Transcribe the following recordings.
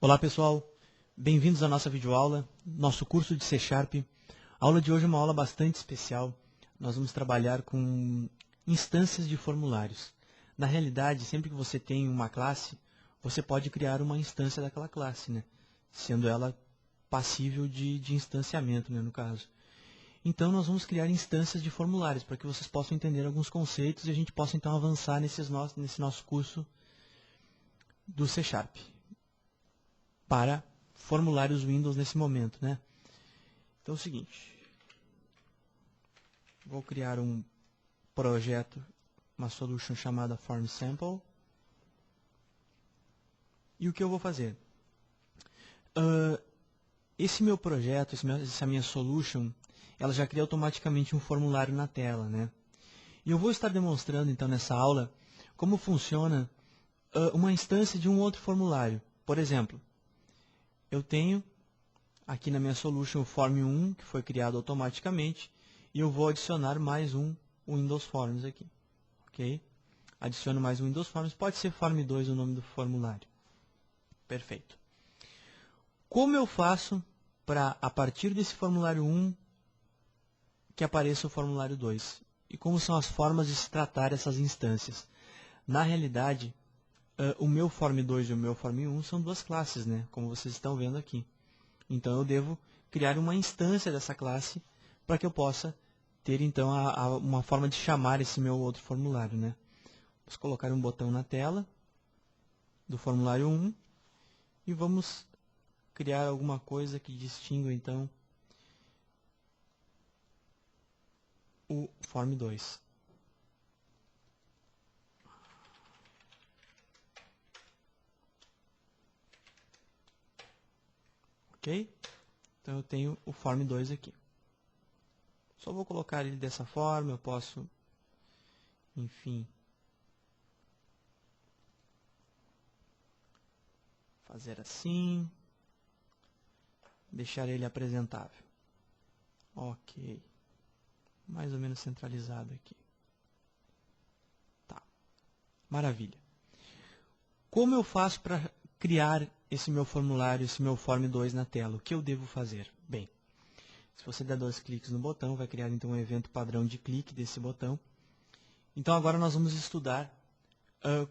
Olá pessoal, bem-vindos à nossa videoaula, nosso curso de C Sharp. A aula de hoje é uma aula bastante especial. Nós vamos trabalhar com instâncias de formulários. Na realidade, sempre que você tem uma classe, você pode criar uma instância daquela classe, né? Sendo ela passível de instanciamento, né, no caso. Então nós vamos criar instâncias de formulários para que vocês possam entender alguns conceitos e a gente possa então avançar nesse nosso curso do C Sharp para formulários Windows nesse momento, né? Então é o seguinte, vou criar um projeto, uma solution chamada Form Sample. E o que eu vou fazer? Esse meu projeto, essa minha solution, ela já cria automaticamente um formulário na tela, né? E eu vou estar demonstrando então nessa aula como funciona uma instância de um outro formulário. Por exemplo, eu tenho aqui na minha solution o Form 1, que foi criado automaticamente, e eu vou adicionar mais um Windows Forms aqui. Ok? Adiciono mais um Windows Forms, pode ser Form 2 o nome do formulário. Perfeito. Como eu faço para, a partir desse formulário 1, que apareça o formulário 2? E como são as formas de se tratar essas instâncias? Na realidade, o meu Form 2 e o meu Form 1 são duas classes, né? Como vocês estão vendo aqui. Então eu devo criar uma instância dessa classe para que eu possa ter então uma forma de chamar esse meu outro formulário, né? Vamos colocar um botão na tela do formulário 1 e vamos criar alguma coisa que distingua então o Form 2. Ok? Então eu tenho o Form 2 aqui. Só vou colocar ele dessa forma, eu posso, enfim, fazer assim, deixar ele apresentável. Ok. Mais ou menos centralizado aqui. Tá. Maravilha. Como eu faço para criar esse meu formulário, esse meu Form 2 na tela? O que eu devo fazer? Bem, se você der 2 cliques no botão, vai criar então um evento padrão de clique desse botão. Então agora nós vamos estudar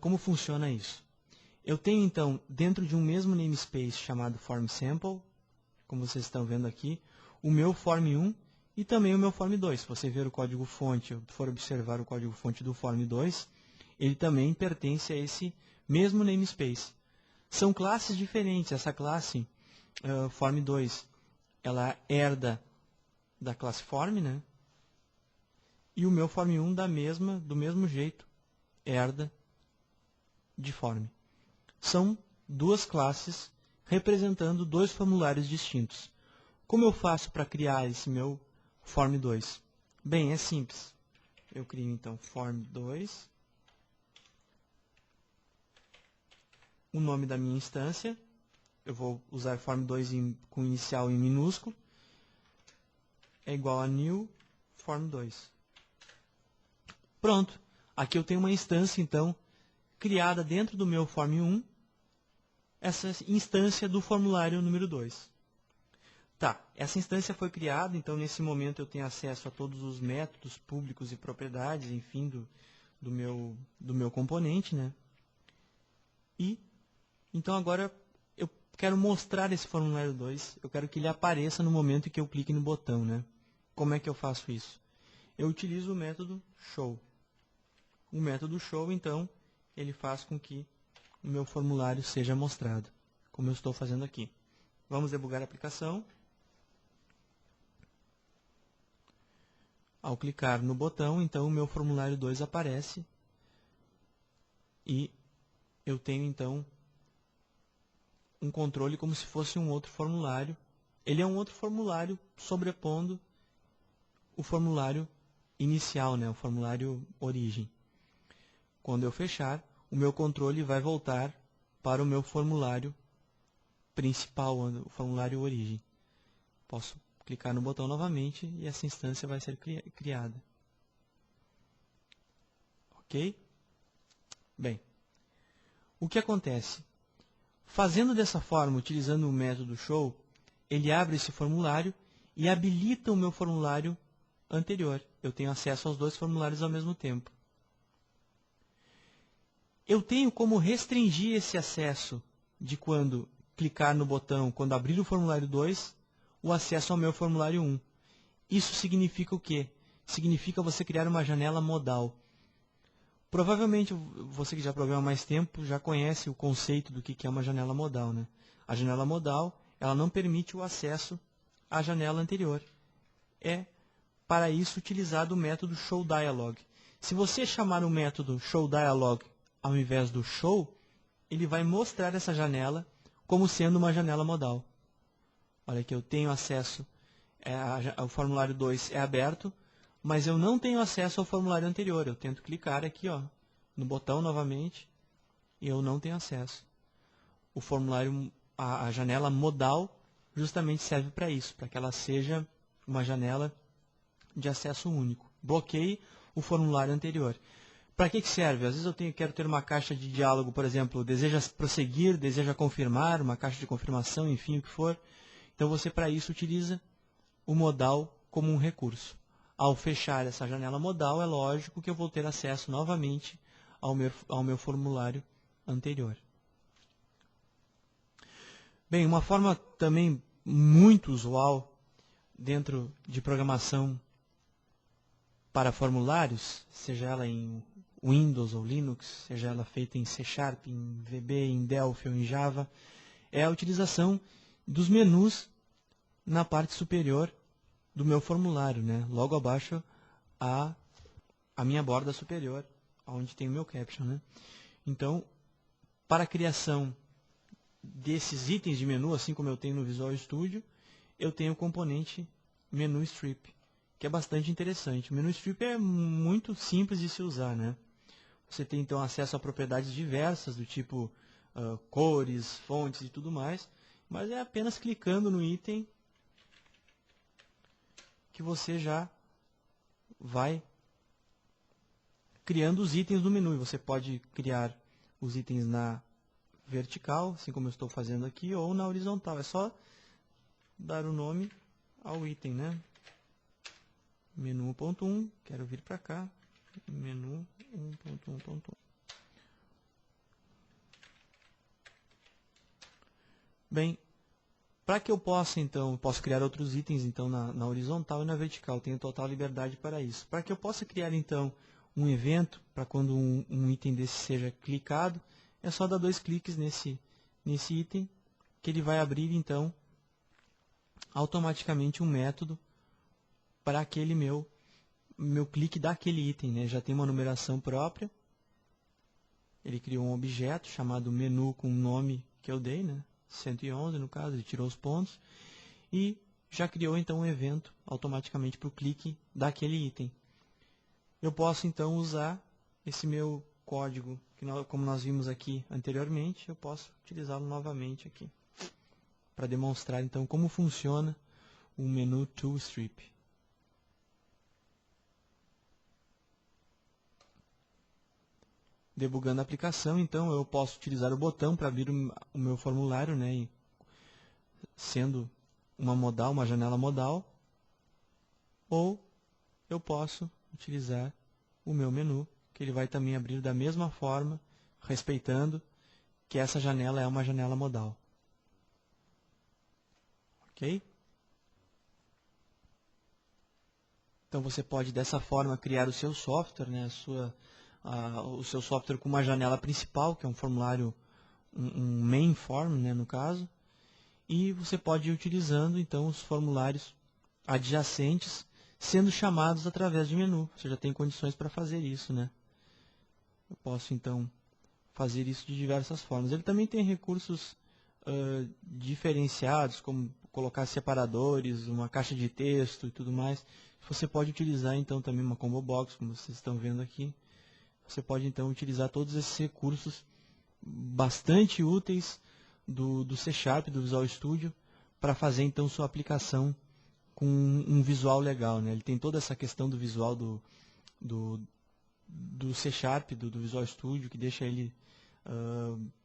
como funciona isso. Eu tenho então, dentro de um mesmo namespace chamado Form Sample, como vocês estão vendo aqui, o meu Form 1 e também o meu Form 2. Se você ver o código-fonte, ou for observar o código-fonte do Form 2, ele também pertence a esse mesmo namespace. São classes diferentes. Essa classe, Form 2, ela herda da classe Form, né? E o meu Form 1 do mesmo jeito, herda de Form. São duas classes representando dois formulários distintos. Como eu faço para criar esse meu Form 2? Bem, é simples. Eu crio então Form 2, o nome da minha instância, eu vou usar Form 2 com inicial em minúsculo, é igual a new Form 2. Pronto, aqui eu tenho uma instância então criada dentro do meu Form 1, essa instância do formulário número 2. Tá, essa instância foi criada, então nesse momento eu tenho acesso a todos os métodos públicos e propriedades, enfim, do meu componente, né? E, então agora eu quero mostrar esse formulário 2, eu quero que ele apareça no momento em que eu clique no botão, né? Como é que eu faço isso? Eu utilizo o método show. O método show, então, ele faz com que o meu formulário seja mostrado, como eu estou fazendo aqui. Vamos debugar a aplicação. Ao clicar no botão, então, o meu formulário 2 aparece e eu tenho, então, um controle como se fosse um outro formulário. Ele é um outro formulário sobrepondo o formulário inicial, né, o formulário origem. Quando eu fechar, o meu controle vai voltar para o meu formulário principal, o formulário origem. Posso clicar no botão novamente e essa instância vai ser criada. Ok? Bem, o que acontece? Fazendo dessa forma, utilizando o método show, ele abre esse formulário e habilita o meu formulário anterior. Eu tenho acesso aos dois formulários ao mesmo tempo. Eu tenho como restringir esse acesso de quando clicar no botão, quando abrir o formulário 2, o acesso ao meu formulário 1. Isso significa o quê? Significa você criar uma janela modal. Provavelmente, você que já programa há mais tempo, já conhece o conceito do que é uma janela modal, né? A janela modal, ela não permite o acesso à janela anterior. É, para isso, utilizado o método showDialog. Se você chamar o método showDialog ao invés do show, ele vai mostrar essa janela como sendo uma janela modal. Olha que eu tenho acesso, ao formulário 2 é aberto, mas eu não tenho acesso ao formulário anterior. Eu tento clicar aqui, ó, no botão novamente, e eu não tenho acesso. O formulário, a janela modal, justamente serve para isso, para que ela seja uma janela de acesso único. Bloqueie o formulário anterior. Para que serve? Às vezes eu quero ter uma caixa de diálogo, por exemplo, deseja prosseguir, deseja confirmar, uma caixa de confirmação, enfim, o que for. Então você, para isso, utiliza o modal como um recurso. Ao fechar essa janela modal, é lógico que eu vou ter acesso novamente ao meu formulário anterior. Bem, uma forma também muito usual dentro de programação para formulários, seja ela em Windows ou Linux, seja ela feita em C#, em VB, em Delphi ou em Java, é a utilização dos menus na parte superior do meu formulário, né? Logo abaixo a minha borda superior, onde tem o meu caption, né? Então, para a criação desses itens de menu, assim como eu tenho no Visual Studio, eu tenho o componente menu strip, que é bastante interessante. O menu strip é muito simples de se usar, né? Você tem então acesso a propriedades diversas, do tipo cores, fontes e tudo mais, mas é apenas clicando no item que você já vai criando os itens do menu. E você pode criar os itens na vertical, assim como eu estou fazendo aqui, ou na horizontal. É só dar o nome ao item, né? Menu 1.1, quero vir para cá, menu 1.1.1. Bem, para que eu possa, então, posso criar outros itens então na horizontal e na vertical, tenho total liberdade para isso. Para que eu possa criar, então, um evento, para quando um item desse seja clicado, é só dar 2 cliques nesse item, que ele vai abrir, então, automaticamente um método para aquele meu clique daquele item, né? Já tem uma numeração própria. Ele criou um objeto chamado menu com o nome que eu dei, né? 111 no caso, ele tirou os pontos. E já criou então um evento automaticamente para o clique daquele item. Eu posso então usar esse meu código, como nós vimos aqui anteriormente, eu posso utilizá-lo novamente aqui, para demonstrar então como funciona o menu toStrip. Debugando a aplicação, então eu posso utilizar o botão para abrir o meu formulário, né, sendo uma janela modal, ou eu posso utilizar o meu menu, que ele vai também abrir da mesma forma, respeitando que essa janela é uma janela modal. Ok? Então você pode dessa forma criar o seu software, né, o seu software com uma janela principal, que é um formulário, um main form, né, no caso, e você pode ir utilizando então os formulários adjacentes, sendo chamados através de menu. Você já tem condições para fazer isso, né? Eu posso então fazer isso de diversas formas. Ele também tem recursos diferenciados, como colocar separadores, uma caixa de texto e tudo mais. Você pode utilizar então também uma combo box, como vocês estão vendo aqui. Você pode então utilizar todos esses recursos bastante úteis do C#, do Visual Studio, para fazer então sua aplicação com um visual legal, né? Ele tem toda essa questão do visual do C#, do Visual Studio, que deixa ele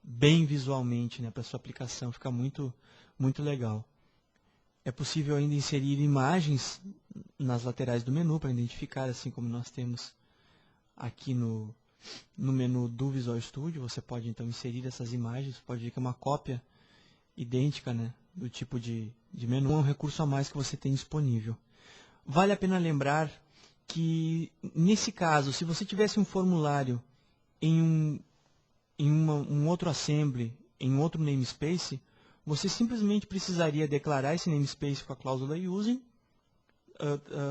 bem visualmente, né, para sua aplicação, fica muito legal. É possível ainda inserir imagens nas laterais do menu para identificar, assim como nós temos aqui no menu do Visual Studio. Você pode então inserir essas imagens, pode ver que é uma cópia idêntica, né, do tipo de menu, é um recurso a mais que você tem disponível. Vale a pena lembrar que, nesse caso, se você tivesse um formulário em um outro assembly, em um outro namespace, você simplesmente precisaria declarar esse namespace com a cláusula using,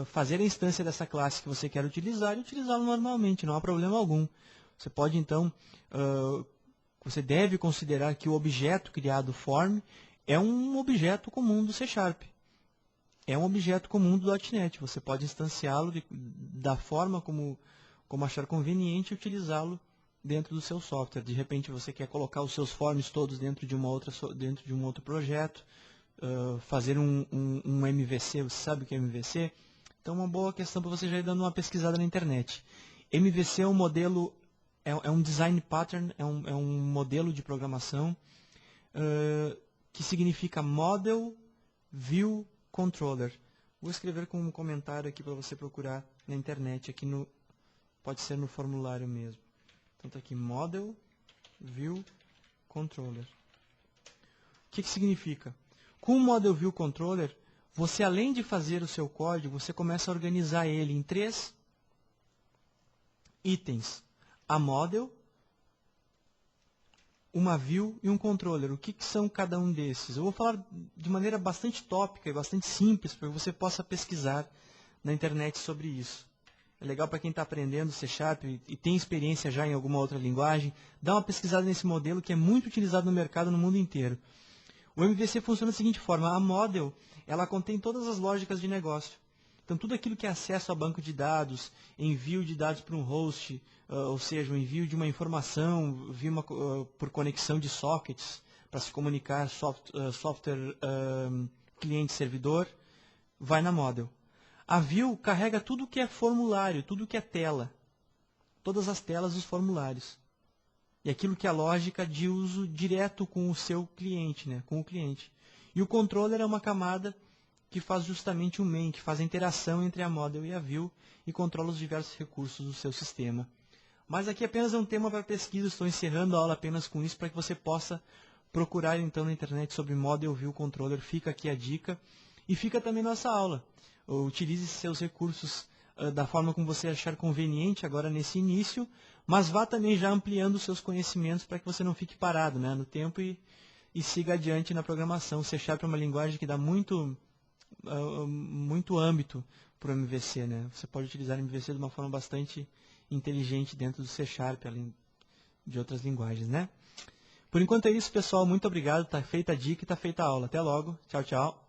fazer a instância dessa classe que você quer utilizar e utilizá-lo normalmente, não há problema algum. Você pode, então, você deve considerar que o objeto criado form é um objeto comum do C#. É um objeto comum do .NET. Você pode instanciá-lo da forma como achar conveniente e utilizá-lo dentro do seu software. De repente você quer colocar os seus forms todos dentro de um outro projeto, fazer um MVC. Você sabe o que é MVC? Então uma boa questão para você já ir dando uma pesquisada na internet. MVC é um modelo, é um design pattern, é um modelo de programação que significa Model View Controller. Vou escrever com um comentário aqui para você procurar na internet, aqui pode ser no formulário mesmo. Então está aqui Model View Controller. O que significa? Com o Model View Controller, você, além de fazer o seu código, você começa a organizar ele em 3 itens. A Model, uma View e um Controller. O que são cada um desses? Eu vou falar de maneira bastante tópica e bastante simples, para que você possa pesquisar na internet sobre isso. É legal para quem está aprendendo C# e tem experiência já em alguma outra linguagem, dá uma pesquisada nesse modelo que é muito utilizado no mercado no mundo inteiro. O MVC funciona da seguinte forma: a Model, ela contém todas as lógicas de negócio. Então, tudo aquilo que é acesso a banco de dados, envio de dados para um host, ou seja, o envio de uma informação por conexão de sockets, para se comunicar software cliente-servidor, vai na Model. A View carrega tudo que é formulário, tudo que é tela. Todas as telas dos formulários. E aquilo que é lógica de uso direto com o seu cliente, né, com o cliente. E o Controller é uma camada que faz justamente o main, que faz a interação entre a Model e a View e controla os diversos recursos do seu sistema. Mas aqui apenas é um tema para pesquisa, estou encerrando a aula apenas com isso para que você possa procurar então na internet sobre Model View Controller. Fica aqui a dica e fica também nossa aula. Utilize seus recursos da forma como você achar conveniente agora nesse início, mas vá também já ampliando os seus conhecimentos para que você não fique parado, né, no tempo e siga adiante na programação. O C# é uma linguagem que dá muito âmbito para o MVC, né? Você pode utilizar o MVC de uma forma bastante inteligente dentro do C#, além de outras linguagens, né? Por enquanto é isso, pessoal. Muito obrigado. Está feita a dica e está feita a aula. Até logo. Tchau, tchau.